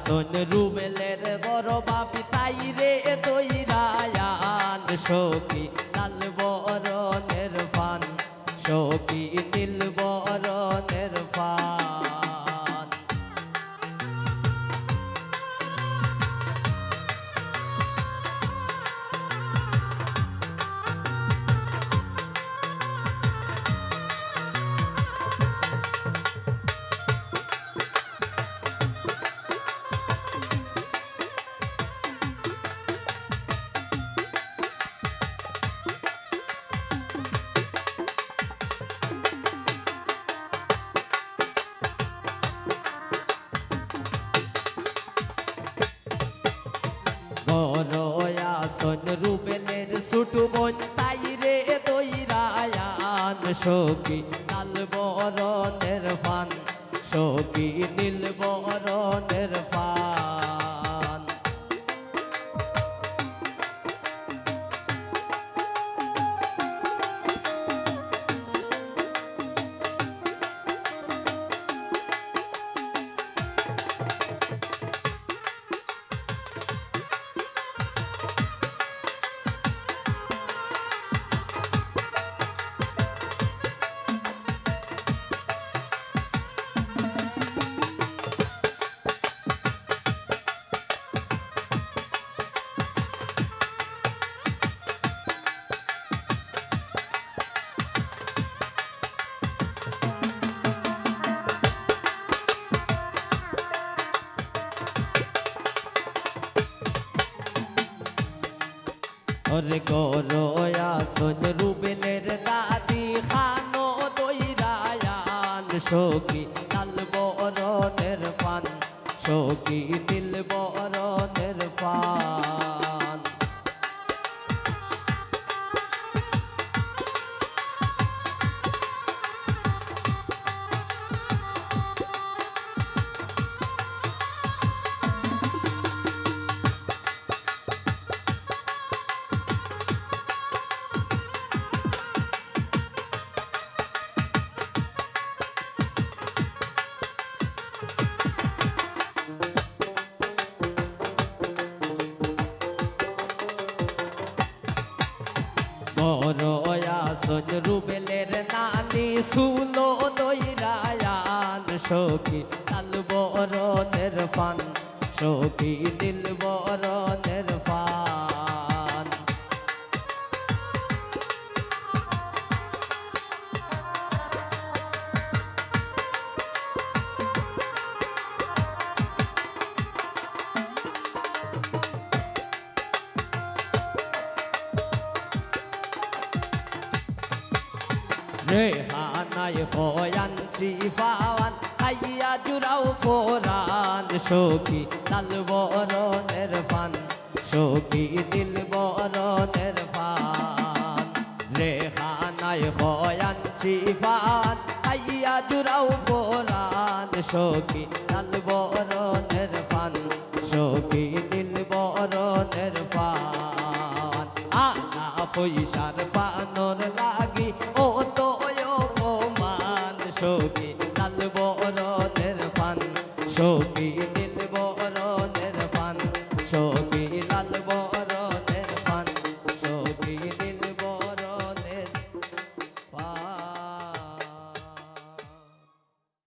আসন রুমেলের বড় বাপি তাই রে দইরায়ান সখী লাল বরণের ফান সখী নীল বরণের ফান আসন রুবেলের ছুটু বোন তাই রে দইরায়ান সখী লাল বরণের ফান সখী নীল বরণের ফান ওরে আসন রুবেলের দাদি খানো দইরায়ান সখী লাল বরণের ফান সখী নীল বরণের ফান বড় আসন রুবেলের নানি সুলো দইরায়ান সখী লাল বরণের ফান সখী নীল বরণের ফান রেহানায় হয়ানছি ফাওয়ান হাইয়া জুড়াও ফোরান সখী লাল বরণের ফান সখী নীল বরণের ফান রেহানায় হয়ানছি ফাওয়ান হাইয়া জুড়াও ফোরান সখী লাল বরণের ফান সখী নীল বরণের ফান আনা পয়সার পানর লাগি ও তো অপমান সখী লাল বরণের ফান সখী নীল বরণের ফান